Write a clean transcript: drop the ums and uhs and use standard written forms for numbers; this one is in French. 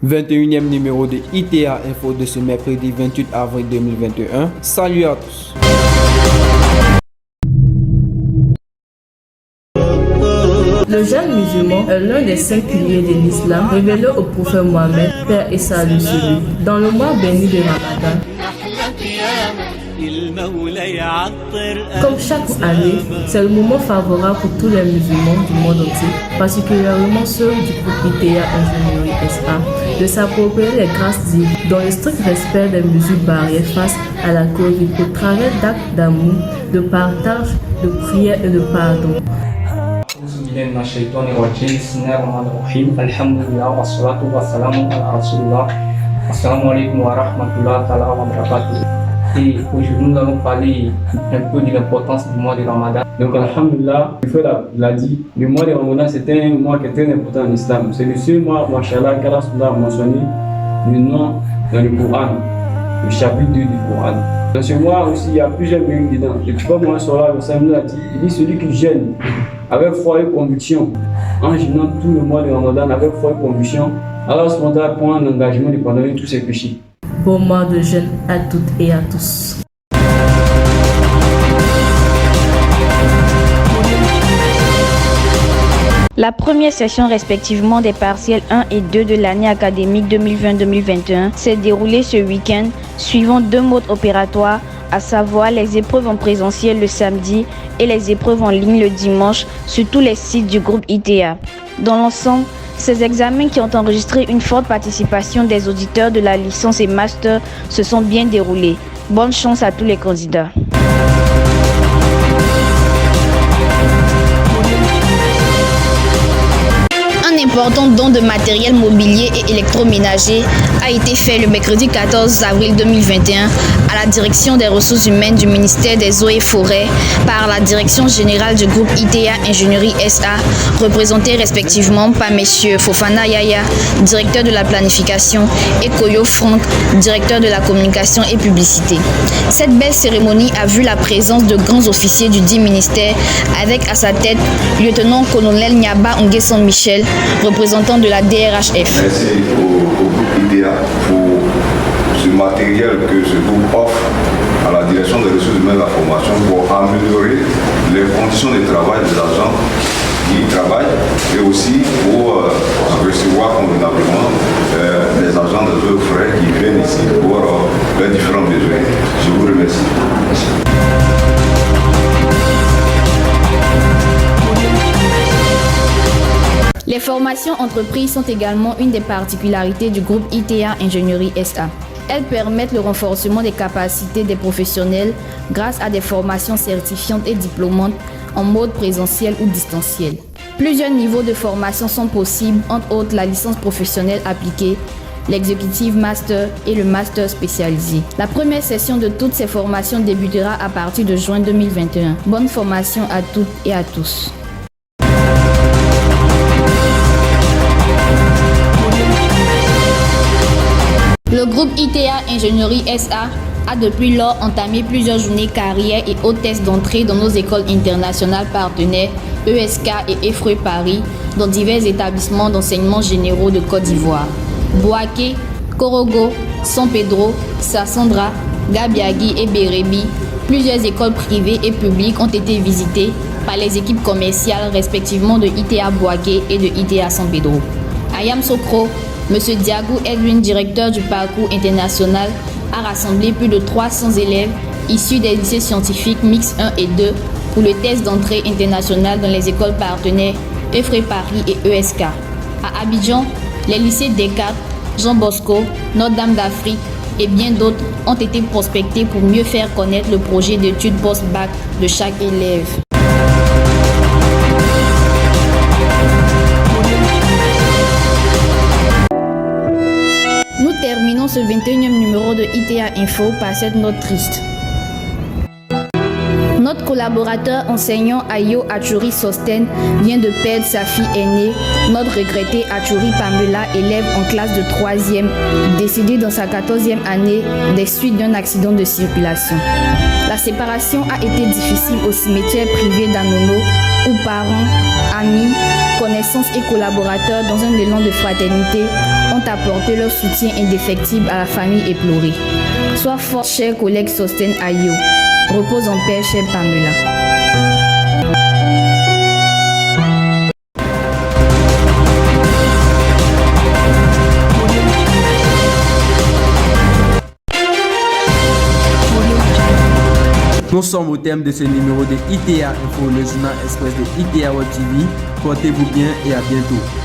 21e numéro de ITA Info de ce mercredi 28 avril 2021. Salut à tous. Le jeune musulman est l'un des 5 piliers de l'islam révélé au prophète Mohammed, paix et salut sur lui. Dans le mois béni de Ramadan, comme chaque année, c'est le moment favorable pour tous les musulmans du monde entier, particulièrement ceux du groupe ITA Ingénierie SA, de s'approprier les grâces divines dans le strict respect des mesures barrières face à la Covid au travers d'actes d'amour, de partage, de prière et de pardon. Et aujourd'hui, nous allons parler un peu de l'importance du mois de Ramadan. Donc, alhamdulillah, le frère l'a dit, le mois de Ramadan, c'était un mois qui est très important en islam. C'est le seul mois, machallah, qu'Allah a mentionné le nom dans le Coran, le chapitre 2 du Coran. Dans ce mois aussi, il y a plusieurs mérites dedans. Et puis, comme Mohamed nous a dit, il dit celui qui jeûne avec foi et conviction, en jeûnant tout le mois de Ramadan avec foi et conviction, Allah prend un engagement de pardonner tous ses péchés. Bon mois de jeûne à toutes et à tous. La première session respectivement des partiels 1 et 2 de l'année académique 2020-2021 s'est déroulée ce week-end suivant 2 modes opératoires, à savoir les épreuves en présentiel le samedi et les épreuves en ligne le dimanche sur tous les sites du groupe ITA. Dans l'ensemble, ces examens qui ont enregistré une forte participation des auditeurs de la licence et master se sont bien déroulés. Bonne chance à tous les candidats. Un important don de matériel mobilier et électroménager a été fait le mercredi 14 avril 2021 à la direction des ressources humaines du ministère des Eaux et Forêts par la direction générale du groupe ITA Ingénierie SA, représentée respectivement par messieurs Fofana Yaya, directeur de la planification, et Koyo Franck, directeur de la communication et publicité. Cette belle cérémonie a vu la présence de grands officiers du dit ministère avec à sa tête lieutenant-colonel Nyaba Nguesson Michel, représentant de la DRHF. Merci au groupe IDEA pour ce matériel que ce groupe offre à la direction des ressources humaines de la formation pour améliorer les conditions de travail des agents qui y travaillent et aussi pour recevoir convenablement les agents des eaux frais qui viennent ici pour leurs différents besoins. Je vous remercie. Merci. Les formations entreprises sont également une des particularités du groupe ITA Ingénierie SA. Elles permettent le renforcement des capacités des professionnels grâce à des formations certifiantes et diplômantes en mode présentiel ou distanciel. Plusieurs niveaux de formation sont possibles, entre autres la licence professionnelle appliquée, l'executive master et le master spécialisé. La première session de toutes ces formations débutera à partir de juin 2021. Bonne formation à toutes et à tous. Le groupe ITA Ingénierie SA a depuis lors entamé plusieurs journées carrières et autres tests d'entrée dans nos écoles internationales partenaires ESK et EFRE Paris dans divers établissements d'enseignement généraux de Côte d'Ivoire. Bouaké, Korogo, San Pedro, Sassandra, Gabiagui et Bérébi, plusieurs écoles privées et publiques ont été visitées par les équipes commerciales respectivement de ITA Bouaké et de ITA San Pedro. À Yamoussoukro, M. Diagou Edwin, directeur du parcours international, a rassemblé plus de 300 élèves issus des lycées scientifiques mixtes 1 et 2 pour le test d'entrée internationale dans les écoles partenaires EFRE Paris et ESK. À Abidjan, les lycées Descartes, Jean Bosco, Notre-Dame d'Afrique et bien d'autres ont été prospectés pour mieux faire connaître le projet d'études post-bac de chaque élève. Nous terminons ce 21e numéro de ITA Info par cette note triste. Notre collaborateur enseignant Ayo Achuri Sosten vient de perdre sa fille aînée, notre regrettée Achuri Pamela, élève en classe de 3e, décédée dans sa 14e année des suites d'un accident de circulation. La séparation a été difficile au cimetière privé d'Anono, où parents, amis, connaissances et collaborateurs, dans un élan de fraternité, ont apporté leur soutien indéfectible à la famille éplorée. Sois fort, cher collègue Sosten Ayo. Repose en paix, chère Pamela. Nous sommes au terme de ce numéro de ITA Info, le journal express de ITA Web TV. Portez-vous bien et à bientôt.